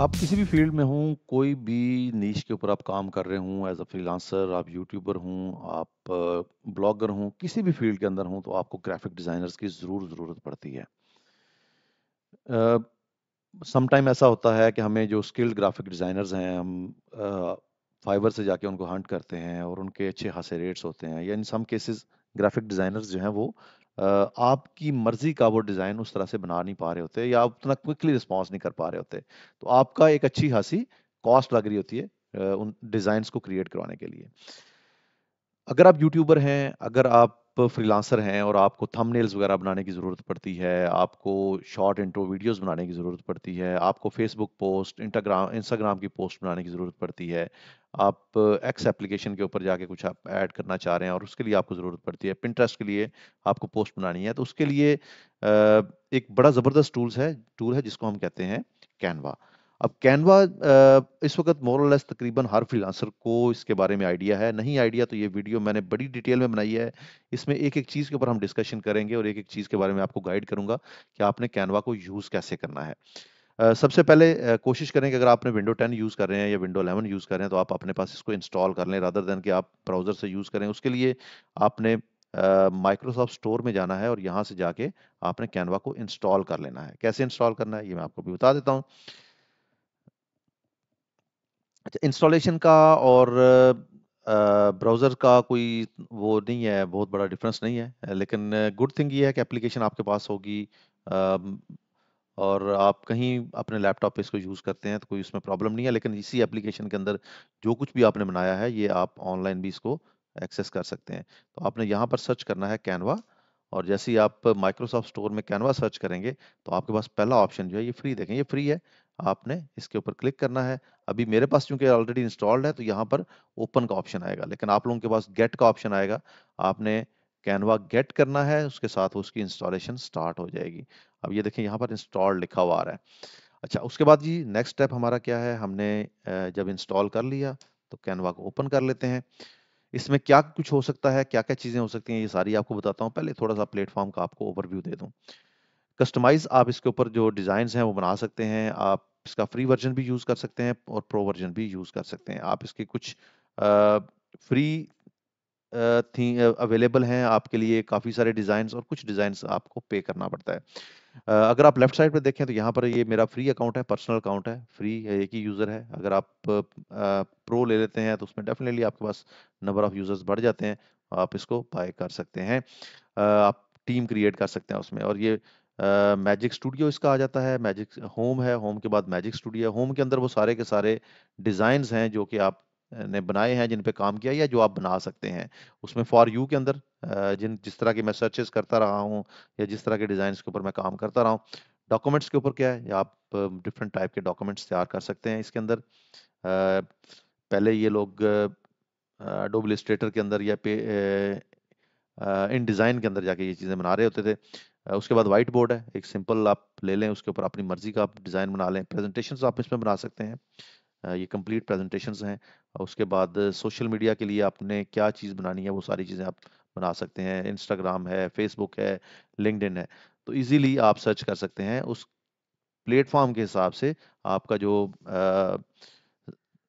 आप किसी भी फील्ड में हों, कोई भी नीश के ऊपर आप काम कर रहे हों, एज़ अ फ्रीलांसर, आप यूट्यूबर हों, आप ब्लॉगर हों, किसी भी फील्ड के अंदर हों, तो आपको ग्राफिक डिज़ाइनर्स की ज़रूर ज़रूरत पड़ती है। अ, सम टाइम ऐसा होता है कि हमें जो स्किल्ड ग्राफिक डिज़ाइनर्स हैं, हम फाइवर से जाके उनको हंट करते हैं और उनके अच्छे खासे रेट्स होते हैं, या इन सम केसेस ग्राफिक डिज़ाइनर्स जो हैं वो आपकी मर्ज़ी का वो डिज़ाइन उस तरह से बना नहीं पा रहे होते, या आप उतना क्विकली रिस्पॉन्स नहीं कर पा रहे होते। तो आपका एक अच्छी खासी कॉस्ट लग रही होती है उन डिज़ाइन्स को क्रिएट करवाने के लिए। अगर आप यूट्यूबर हैं, अगर आप फ्रीलांसर हैं और आपको थंबनेल्स वगैरह बनाने की ज़रूरत पड़ती है, आपको शॉर्ट इंट्रो वीडियोस बनाने की ज़रूरत पड़ती है, आपको फेसबुक पोस्ट, इंस्टाग्राम की पोस्ट बनाने की ज़रूरत पड़ती है, आप एक्स एप्लीकेशन के ऊपर जाके कुछ आप ऐड करना चाह रहे हैं और उसके लिए आपको ज़रूरत पड़ती है, पिंटरेस्ट के लिए आपको पोस्ट बनानी है, तो उसके लिए एक बड़ा ज़बरदस्त टूल है जिसको हम कहते हैं कैनवा। अब कैनवा इस वक़्त मोर और लेस तकरीबन हर फ्रीलांसर को इसके बारे में आइडिया है। नहीं आइडिया तो ये वीडियो मैंने बड़ी डिटेल में बनाई है। इसमें एक-एक चीज़ के ऊपर हम डिस्कशन करेंगे और एक-एक चीज़ के बारे में आपको गाइड करूँगा कि आपने कैनवा को यूज़ कैसे करना है। सबसे पहले कोशिश करें कि अगर आपने विंडो 10 यूज़ कर रहे हैं या विंडो 11 यूज़ कर रहे हैं, तो आप अपने पास इसको इंस्टॉल कर लें रादर देन कि आप ब्राउज़र से यूज़ करें। उसके लिए आपने माइक्रोसॉफ्ट स्टोर में जाना है और यहाँ से जाके आपने कैनवा को इंस्टॉल कर लेना है। कैसे इंस्टॉल करना है, ये मैं आपको अभी बता देता हूँ। अच्छा, इंस्टॉलेशन का और ब्राउज़र का कोई वो नहीं है, बहुत बड़ा डिफरेंस नहीं है। लेकिन गुड थिंग ये है कि एप्लीकेशन आपके पास होगी, अम, और आप कहीं अपने लैपटॉप पे इसको यूज़ करते हैं तो कोई उसमें प्रॉब्लम नहीं है। लेकिन इसी एप्लीकेशन के अंदर जो कुछ भी आपने बनाया है, ये आप ऑनलाइन भी इसको एक्सेस कर सकते हैं। तो आपने यहाँ पर सर्च करना है कैनवा, और जैसे ही आप माइक्रोसॉफ्ट स्टोर में कैनवा सर्च करेंगे, तो आपके पास पहला ऑप्शन जो है ये फ्री, देखें ये फ्री है। आपने इसके ऊपर क्लिक करना है। अभी मेरे पास चूंकि ऑलरेडी इंस्टॉल्ड है, तो यहाँ पर ओपन का ऑप्शन आएगा, लेकिन आप लोगों के पास गेट का ऑप्शन आएगा। आपने कैनवा गेट करना है, उसके साथ उसकी इंस्टॉलेशन स्टार्ट हो जाएगी। अब ये देखें यहाँ पर इंस्टॉल लिखा हुआ आ रहा है। अच्छा, उसके बाद जी नेक्स्ट स्टेप हमारा क्या है, हमने जब इंस्टॉल कर लिया तो कैनवा को ओपन कर लेते हैं। इसमें क्या कुछ हो सकता है, क्या क्या चीज़ें हो सकती हैं, ये सारी आपको बताता हूँ। पहले थोड़ा सा प्लेटफॉर्म का आपको ओवरव्यू दे दूँ। कस्टमाइज आप इसके ऊपर जो डिज़ाइंस हैं वो बना सकते हैं। आप इसका फ्री वर्जन भी यूज़ कर सकते हैं और प्रो वर्जन भी यूज़ कर सकते हैं। आप इसके कुछ फ्री थी अवेलेबल हैं आपके लिए काफ़ी सारे डिज़ाइंस, और कुछ डिज़ाइंस आपको पे करना पड़ता है। अगर आप लेफ्ट साइड पे देखें तो यहाँ पर ये मेरा फ्री अकाउंट है, पर्सनल अकाउंट है, फ्री है, एक ही यूज़र है। अगर आप प्रो ले लेते हैं तो उसमें डेफिनेटली आपके पास नंबर ऑफ यूज़र्स बढ़ जाते हैं, आप इसको बाय कर सकते हैं। आप टीम क्रिएट कर सकते हैं उसमें, और ये मैजिक स्टूडियो इसका आ जाता है। मैजिक होम है, होम के बाद मैजिक स्टूडियो है। होम के अंदर वो सारे के सारे डिज़ाइंस हैं जो कि आप ने बनाए हैं, जिन पे काम किया, या जो आप बना सकते हैं। उसमें फॉर यू के अंदर जिस तरह की मैं सर्चेस करता रहा हूँ, या जिस तरह के डिज़ाइंस के ऊपर मैं काम करता रहा हूँ। डॉक्यूमेंट्स के ऊपर क्या है, या आप डिफरेंट टाइप के डॉक्यूमेंट्स तैयार कर सकते हैं इसके अंदर। पहले ये लोग एडोब इलस्ट्रेटर के अंदर या इन डिज़ाइन के अंदर जाके ये चीज़ें बना रहे होते थे। उसके बाद व्हाइट बोर्ड है, एक सिंपल आप ले लें, उसके ऊपर अपनी मर्जी का आप डिज़ाइन बना लें। प्रेजेंटेशंस आप इसमें बना सकते हैं। ये कंप्लीट प्रेजेंटेशंस हैं। और उसके बाद सोशल मीडिया के लिए आपने क्या चीज़ बनानी है, वो सारी चीज़ें आप बना सकते हैं। इंस्टाग्राम है, फेसबुक है, लिंक्डइन है। तो इजीली आप सर्च कर सकते हैं उस प्लेटफॉर्म के हिसाब से। आपका जो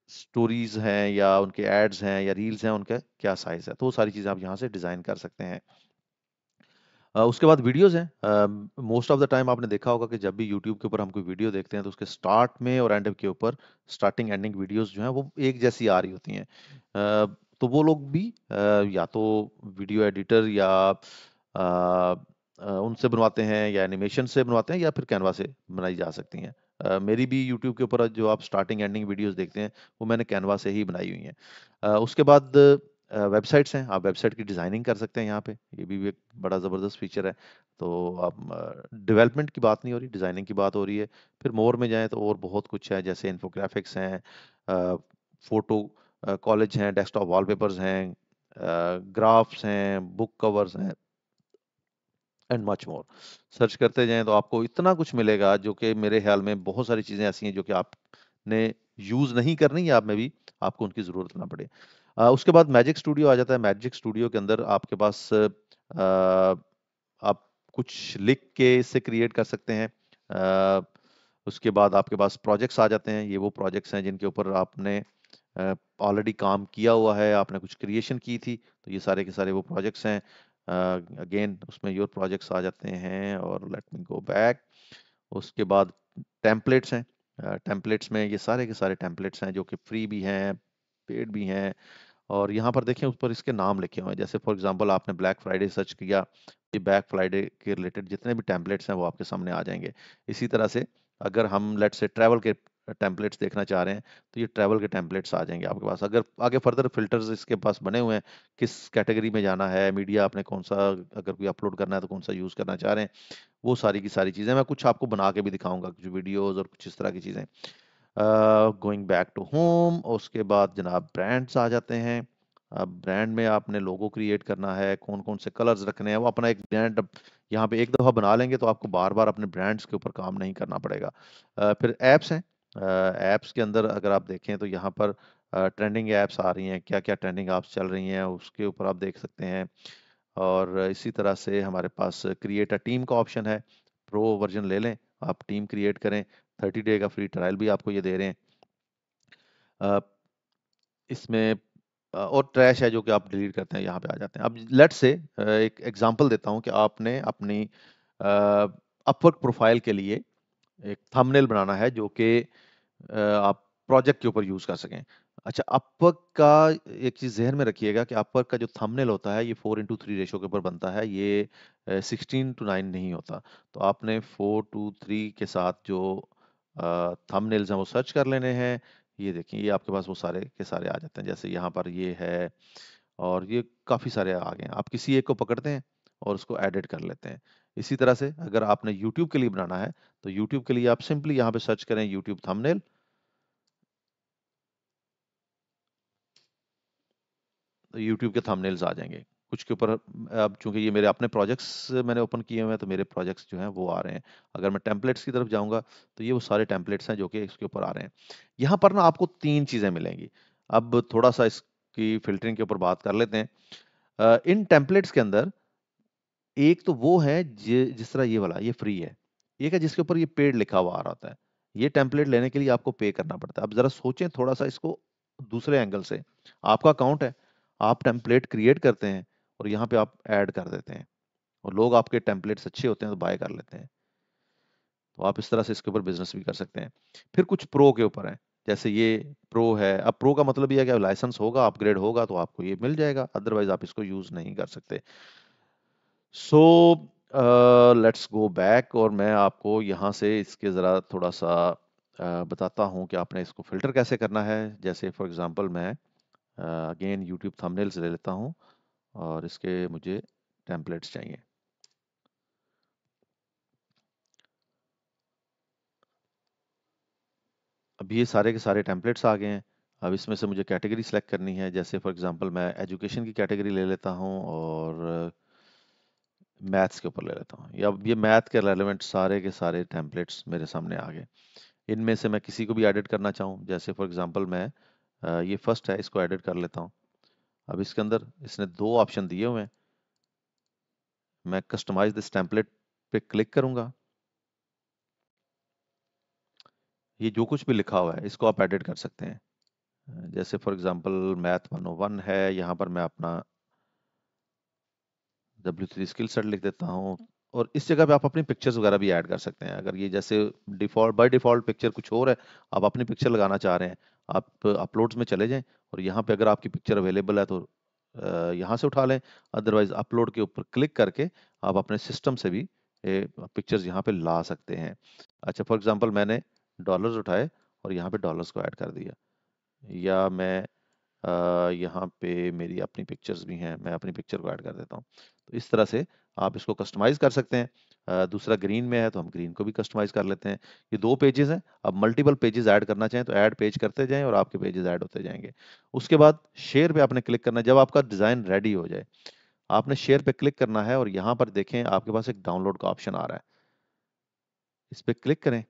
स्टोरीज हैं या उनके एड्स हैं या रील्स हैं, उनका क्या साइज है, तो वो सारी चीज़ें आप यहाँ से डिज़ाइन कर सकते हैं। उसके बाद वीडियोज़ हैं। मोस्ट ऑफ द टाइम आपने देखा होगा कि जब भी यूट्यूब के ऊपर हम कोई वीडियो देखते हैं, तो उसके स्टार्ट में और एंड के ऊपर स्टार्टिंग एंडिंग वीडियोज़ जो हैं वो एक जैसी आ रही होती हैं। तो वो लोग भी या तो वीडियो एडिटर या उनसे बनवाते हैं, या एनिमेशन से बनवाते हैं, या फिर कैनवा से बनाई जा सकती हैं। मेरी भी यूट्यूब के ऊपर जो आप स्टार्टिंग एंडिंग वीडियोज़ देखते हैं, वो मैंने कैनवा से ही बनाई हुई हैं। उसके बाद वेबसाइट्स हैं, आप वेबसाइट की डिज़ाइनिंग कर सकते हैं यहाँ पे। ये भी एक बड़ा ज़बरदस्त फीचर है। तो आप डेवलपमेंट की बात नहीं हो रही, डिज़ाइनिंग की बात हो रही है। फिर मोर में जाएँ तो और बहुत कुछ है, जैसे इन्फोग्राफिक्स हैं, फ़ोटो कॉलेज हैं, डेस्कटॉप वॉलपेपर्स हैं, ग्राफ्स हैं, बुक कवर्स हैं, एंड मच मोर। सर्च करते जाएँ तो आपको इतना कुछ मिलेगा, जो कि मेरे ख़्याल में बहुत सारी चीज़ें ऐसी हैं जो कि आपने यूज़ नहीं करनी, या मे बी आपको उनकी ज़रूरत ना पड़े। उसके बाद मैजिक स्टूडियो आ जाता है। मैजिक स्टूडियो के अंदर आपके पास आप कुछ लिख के इससे क्रिएट कर सकते हैं। उसके बाद आपके पास प्रोजेक्ट्स आ जाते हैं। ये वो प्रोजेक्ट्स हैं जिनके ऊपर आपने ऑलरेडी काम किया हुआ है, आपने कुछ क्रिएशन की थी, तो ये सारे के सारे वो प्रोजेक्ट्स हैं। अगेन उसमें योर प्रोजेक्ट्स आ जाते हैं, और लेट मी गो बैक। उसके बाद टेम्पलेट्स हैं। टेम्पलेट्स में ये सारे के सारे टेम्पलेट्स हैं जो कि फ्री भी हैं, पेड भी हैं। और यहाँ पर देखें ऊपर इसके नाम लिखे हुए हैं। जैसे फॉर एग्जांपल आपने ब्लैक फ्राइडे सर्च किया, ये ब्लैक फ्राइडे के रिलेटेड जितने भी टेम्पलेट्स हैं वो आपके सामने आ जाएंगे। इसी तरह से अगर हम लेट्स से ट्रैवल के टेम्पलेट्स देखना चाह रहे हैं, तो ये ट्रैवल के टेम्पलेट्स आ जाएंगे आपके पास। अगर आगे फर्दर फिल्टर्स इसके पास बने हुए हैं, किस कैटेगरी में जाना है, मीडिया आपने कौन सा, अगर कोई अपलोड करना है तो कौन सा यूज़ करना चाह रहे हैं, वो सारी की सारी चीज़ें मैं कुछ आपको बना के भी दिखाऊंगा, कुछ वीडियोज़ और कुछ इस तरह की चीज़ें। गोइंग बैक टू होम, उसके बाद जनाब ब्रांड्स आ जाते हैं। अब ब्रांड में आपने लोगो क्रिएट करना है, कौन कौन से कलर्स रखने हैं, वो अपना एक ब्रांड यहाँ पे एक दफ़ा बना लेंगे तो आपको बार बार अपने ब्रांड्स के ऊपर काम नहीं करना पड़ेगा। फिर ऐप्स हैं। ऐप्स के अंदर अगर आप देखें तो यहाँ पर ट्रेंडिंग ऐप्स आ रही हैं, क्या क्या ट्रेंडिंग ऐप्स चल रही हैं उसके ऊपर आप देख सकते हैं। और इसी तरह से हमारे पास क्रिएट अ टीम का ऑप्शन है। प्रो वर्जन ले लें, आप टीम क्रिएट करें। 30 डे का फ्री ट्रायल भी आपको ये दे रहे हैं। अ, इसमें और ट्रैश है जो कि आप डिलीट करते हैं, यहाँ पे आ जाते हैं। अब लेट्स से एक एग्जांपल देता हूँ कि आपने अपनी अपवर्क प्रोफाइल के लिए एक थंबनेल बनाना है जो कि आप प्रोजेक्ट के ऊपर यूज कर सकें। अच्छा, अपवर्क का एक चीज जहन में रखिएगा कि अपवर्क का जो थंबनेल होता है ये 4:3 रेशो के ऊपर बनता है, ये 16:9 नहीं होता। तो आपने 4:3 के साथ जो थंबनेल्स हैं वो सर्च कर लेने हैं। ये देखिए, ये आपके पास वो सारे के सारे आ जाते हैं। जैसे यहाँ पर ये है, और ये काफ़ी सारे आ गए हैं। आप किसी एक को पकड़ते हैं और उसको एडिट कर लेते हैं। इसी तरह से अगर आपने यूट्यूब के लिए बनाना है, तो यूट्यूब के लिए आप सिंपली यहाँ पे सर्च करें यूट्यूब थंबनेल। तो यूट्यूब के थंबनेल्स आ जाएंगे कुछ के ऊपर। अब चूंकि ये मेरे अपने प्रोजेक्ट्स मैंने ओपन किए हुए हैं, तो मेरे प्रोजेक्ट्स जो हैं वो आ रहे हैं। अगर मैं टेम्पलेट्स की तरफ जाऊंगा, तो ये वो सारे टेम्पलेट्स हैं जो कि इसके ऊपर आ रहे हैं। यहाँ पर ना आपको तीन चीज़ें मिलेंगी। अब थोड़ा सा इसकी फिल्टरिंग के ऊपर बात कर लेते हैं। इन टेम्पलेट्स के अंदर एक तो वो है जिस तरह ये वाला, ये फ्री है। एक है जिसके ऊपर ये पेड लिखा हुआ आ रहा होता है। ये टेम्पलेट लेने के लिए आपको पे करना पड़ता है। अब जरा सोचें थोड़ा सा इसको दूसरे एंगल से। आपका अकाउंट है, आप टेम्पलेट क्रिएट करते हैं और यहाँ पे आप ऐड कर देते हैं, और लोग आपके टेम्पलेट्स अच्छे होते हैं तो बाय कर लेते हैं। तो आप इस तरह से इसके ऊपर बिजनेस भी कर सकते हैं। फिर कुछ प्रो के ऊपर है, जैसे ये प्रो है। अब प्रो का मतलब ये है कि लाइसेंस होगा, अपग्रेड होगा तो आपको ये मिल जाएगा, अदरवाइज आप इसको यूज नहीं कर सकते। सो लेट्स गो बैक, और मैं आपको यहाँ से इसके ज़रा थोड़ा सा बताता हूँ कि आपने इसको फ़िल्टर कैसे करना है। जैसे फॉर एग्जांपल मैं अगेन यूट्यूब थंबनेल्स ले लेता हूँ, और इसके मुझे टेम्पलेट्स चाहिए। अब ये सारे के सारे टेम्पलेट्स आ गए हैं। अब इसमें से मुझे कैटेगरी सेलेक्ट करनी है। जैसे फॉर एग्जांपल मैं एजुकेशन की कैटेगरी ले लेता हूँ, और मैथ्स के ऊपर ले लेता हूँ। या अब ये मैथ के रेलेवेंट सारे के सारे टेम्पलेट्स मेरे सामने आ गए। इनमें से मैं किसी को भी एडिट करना चाहूँ, जैसे फॉर एग्जांपल मैं ये फर्स्ट है, इसको एडिट कर लेता हूँ। अब इसके अंदर इसने दो ऑप्शन दिए हुए हैं। मैं कस्टमाइज दिस टेम्पलेट पे क्लिक करूंगा। ये जो कुछ भी लिखा हुआ है इसको आप एडिट कर सकते हैं। जैसे फॉर एग्जांपल मैथ 101 है, यहाँ पर मैं अपना W3 स्किल सेट लिख देता हूँ। और इस जगह पे आप अपनी पिक्चर्स वगैरह भी ऐड कर सकते हैं। अगर ये जैसे डिफॉल्ट बाय डिफॉल्ट पिक्चर कुछ और है, आप अपनी पिक्चर लगाना चाह रहे हैं, आप अपलोड्स में चले जाएं, और यहाँ पे अगर आपकी पिक्चर अवेलेबल है तो यहाँ से उठा लें। अदरवाइज अपलोड के ऊपर क्लिक करके आप अपने सिस्टम से भी पिक्चर्स यहाँ पे ला सकते हैं। अच्छा, फॉर एग्जांपल मैंने डॉलर्स उठाए और यहाँ पे डॉलर्स को ऐड कर दिया। या मैं यहाँ पे मेरी अपनी पिक्चर्स भी हैं, मैं अपनी पिक्चर को ऐड कर देता हूँ। तो इस तरह से आप इसको कस्टमाइज़ कर सकते हैं। दूसरा ग्रीन में है तो हम ग्रीन को भी कस्टमाइज़ कर लेते हैं। ये 2 पेजेज़ हैं। अब मल्टीपल पेजेज़ ऐड करना चाहें तो ऐड पेज करते जाएँ और आपके पेजेज़ ऐड होते जाएँगे। उसके बाद शेयर पे आपने क्लिक करना है। जब आपका डिज़ाइन रेडी हो जाए, आपने शेयर पे क्लिक करना है, और यहाँ पर देखें आपके पास एक डाउनलोड का ऑप्शन आ रहा है। इस पे क्लिक करें।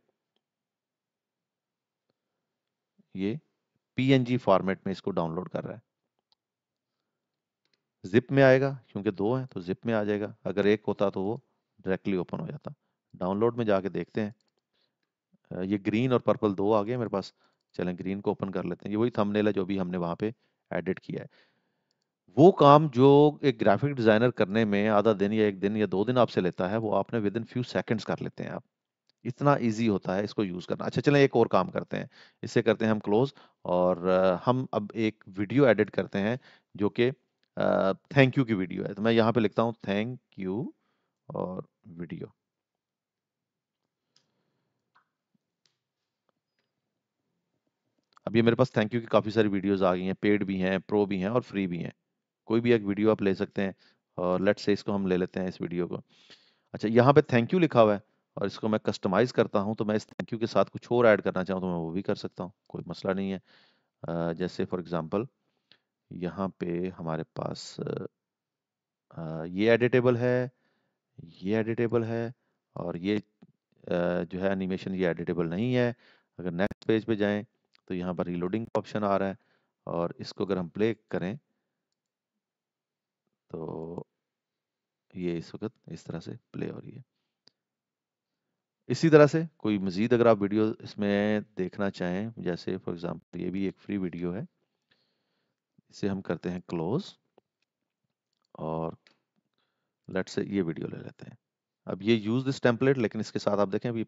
ये पीएनजी फॉर्मेट में इसको डाउनलोड कर रहा है। ज़िप में आएगा, क्योंकि 2 हैं तो ज़िप में आ जाएगा। अगर एक होता तो वो डायरेक्टली ओपन हो जाता। डाउनलोड में जाके देखते हैं। ये ग्रीन और पर्पल दो आ गए मेरे पास। चलें ग्रीन को ओपन कर लेते हैं। ये वही थंबनेल है जो भी हमने वहाँ पे एडिट किया है। वो काम जो एक ग्राफिक डिजाइनर करने में आधा दिन या 1 दिन या 2 दिन आपसे लेता है, वो आपने विद इन फ्यू सेकंड्स कर लेते हैं आप। इतना इजी होता है इसको यूज करना। अच्छा चलें एक और काम करते हैं, इसे करते हैं हम क्लोज, और हम अब एक वीडियो एडिट करते हैं जो कि थैंक यू की वीडियो है। तो मैं यहाँ पे लिखता हूँ थैंक यू और वीडियो। अब ये मेरे पास थैंक यू की काफ़ी सारी वीडियोस आ गई हैं, पेड भी हैं, प्रो भी हैं और फ्री भी हैं। कोई भी एक वीडियो आप ले सकते हैं, और लेट्स से इसको हम ले लेते हैं इस वीडियो को। अच्छा यहाँ पे थैंक यू लिखा हुआ है, और इसको मैं कस्टमाइज करता हूँ, तो मैं इस थैंक यू के साथ कुछ और ऐड करना चाहूँ तो मैं वो भी कर सकता हूँ, कोई मसला नहीं है। जैसे फॉर एग्जांपल यहाँ पे हमारे पास ये एडिटेबल है, ये एडिटेबल है, और ये जो है एनिमेशन ये एडिटेबल नहीं है। अगर नेक्स्ट पेज पे जाएं तो यहाँ पर रीलोडिंग का ऑप्शन आ रहा है, और इसको अगर हम प्ले करें तो ये इस वक्त इस तरह से प्ले हो रही है। इसी तरह से कोई मज़ीद अगर आप वीडियो इसमें देखना चाहें, जैसे फॉर एग्जांपल ये भी एक फ्री वीडियो है, इसे हम करते हैं क्लोज, और लेट्स से ये वीडियो ले लेते हैं। अब ये यूज़ दिस टेम्पलेट, लेकिन इसके साथ आप देखें अभी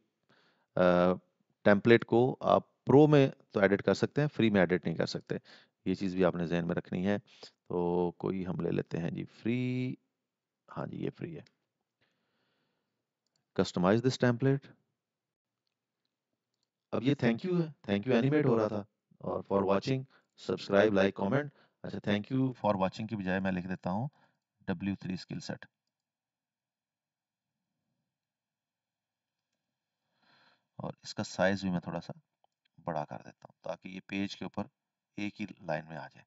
टेम्पलेट को आप प्रो में तो एडिट कर सकते हैं, फ्री में एडिट नहीं कर सकते। ये चीज़ भी आपने जहन में रखनी है। तो कोई हम ले लेते हैं जी फ्री, हाँ जी ये फ्री है। Customise this template. अब ये थैंक यू है, थैंक यू एनिमेट हो रहा था, और for watching subscribe like comment. अच्छा थैंक यू फॉर वॉचिंग की बजाय मैं लिख देता हूँ W3 स्किल सेट, और इसका साइज भी मैं थोड़ा सा बड़ा कर देता हूँ ताकि ये पेज के ऊपर एक ही लाइन में आ जाए।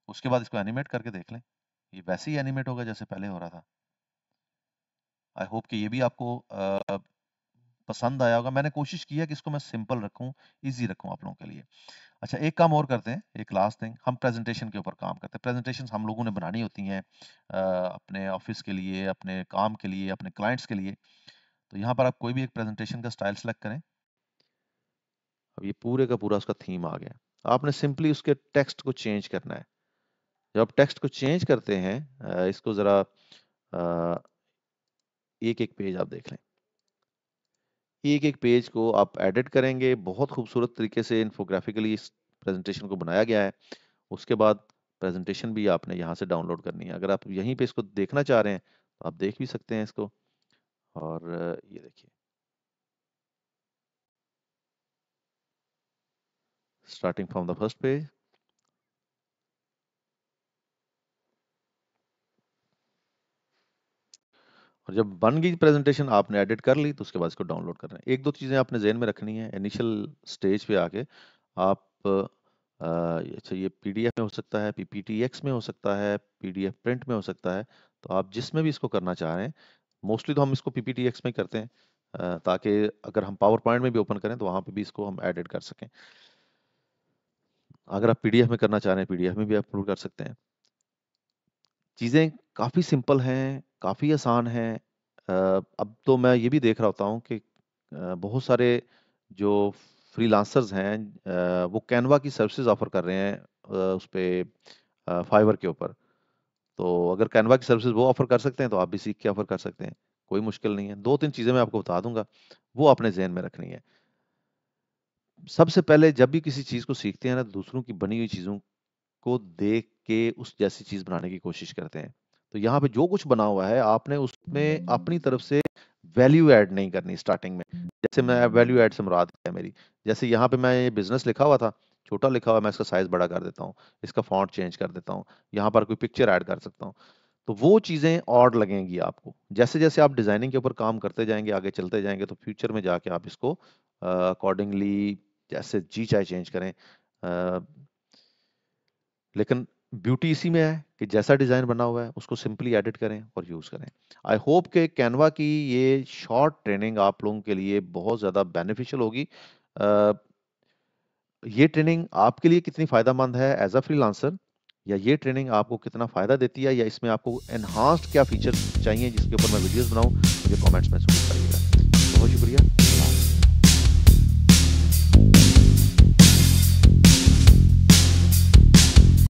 उसके बाद इसको एनिमेट करके देख लें, ये वैसे ही एनिमेट होगा जैसे पहले हो रहा था। आई होप कि ये भी आपको पसंद आया होगा। मैंने कोशिश की है कि इसको मैं सिंपल रखूं, इजी रखूं आप लोगों के लिए। अच्छा एक काम और करते हैं, एक लास्ट थिंग, हम प्रेजेंटेशन के ऊपर काम करते हैं। प्रेजेंटेशन हम लोगों ने बनानी होती हैं अपने ऑफिस के लिए, अपने काम के लिए, अपने क्लाइंट्स के लिए। तो यहाँ पर आप कोई भी एक प्रेजेंटेशन का स्टाइल सेलेक्ट करें। अब ये पूरे का पूरा उसका थीम आ गया। आपने सिंपली उसके टेक्स्ट को चेंज करना है। जब आप टेक्स्ट को चेंज करते हैं, इसको ज़रा एक एक पेज आप देख लें, एक एक पेज को आप एडिट करेंगे। बहुत खूबसूरत तरीके से इन्फोग्राफिकली इस प्रेजेंटेशन को बनाया गया है। उसके बाद प्रेजेंटेशन भी आपने यहाँ से डाउनलोड करनी है। अगर आप यहीं पे इसको देखना चाह रहे हैं तो आप देख भी सकते हैं इसको। और ये देखिए starting from the first page. और जब बन गई प्रेजेंटेशन, आपने एडिट कर ली, तो उसके बाद इसको डाउनलोड करना है। एक दो चीज़ें आपने जहन में रखनी है इनिशियल स्टेज पे आके। आप अच्छा ये पीडीएफ में हो सकता है, पीपीटीएक्स में हो सकता है, पीडीएफ प्रिंट में हो सकता है। तो आप जिसमें भी इसको करना चाह रहे हैं, मोस्टली तो हम इसको पीपीटीएक्स में करते हैं, ताकि अगर हम पावर पॉइंट में भी ओपन करें तो वहाँ पे भी इसको हम एडिट कर सकें। अगर आप पीडीएफ में करना चाह रहे हैं, पीडीएफ में भी अपलोड कर सकते हैं। चीज़ें काफ़ी सिंपल हैं, काफ़ी आसान हैं। अब तो मैं ये भी देख रहा होता हूँ कि बहुत सारे जो फ्रीलांसर्स हैं, वो कैनवा की सर्विसेज ऑफर कर रहे हैं उस पे फाइवर के ऊपर। तो अगर कैनवा की सर्विसेज वो ऑफर कर सकते हैं तो आप भी सीख के ऑफर कर सकते हैं, कोई मुश्किल नहीं है। 2-3 चीज़ें मैं आपको बता दूंगा, वो अपने ज़हन में रखनी है। सबसे पहले जब भी किसी चीज़ को सीखते हैं ना, दूसरों की बनी हुई चीज़ों को देख के उस जैसी चीज़ बनाने की कोशिश करते हैं। तो यहाँ पे जो कुछ बना हुआ है, आपने उसमें अपनी तरफ से वैल्यू ऐड नहीं करनी स्टार्टिंग में। जैसे मैं वैल्यू ऐड से मुराद है मेरी, जैसे यहाँ पे मैं ये बिज़नेस लिखा हुआ था, छोटा लिखा हुआ है, मैं इसका साइज़ बड़ा कर देता हूँ, इसका फ़ॉन्ट चेंज कर देता हूँ, यहाँ पर कोई पिक्चर ऐड कर सकता हूँ। तो वो चीज़ें ऑड लगेंगी आपको। जैसे-जैसे आप डिज़ाइनिंग के ऊपर काम करते जाएँगे, आगे चलते जाएँगे, तो फ्यूचर में जाके आप इसको अकॉर्डिंगली जैसे जी चाहे चेंज करें। अ लेकिन ब्यूटी इसी में है कि जैसा डिज़ाइन बना हुआ है उसको सिंपली एडिट करें और यूज़ करें। आई होप कि कैनवा की ये शॉर्ट ट्रेनिंग आप लोगों के लिए बहुत ज़्यादा बेनिफिशियल होगी। अ, ये ट्रेनिंग आपके लिए कितनी फ़ायदेमंद है एज़ अ फ्रीलांसर, या ये ट्रेनिंग आपको कितना फ़ायदा देती है, या इसमें आपको एनहांस्ड क्या फीचर्स चाहिए जिसके ऊपर मैं वीडियोज़ बनाऊँ, मुझे कमेंट्स में ज़रूर बताइएगा। बहुत शुक्रिया।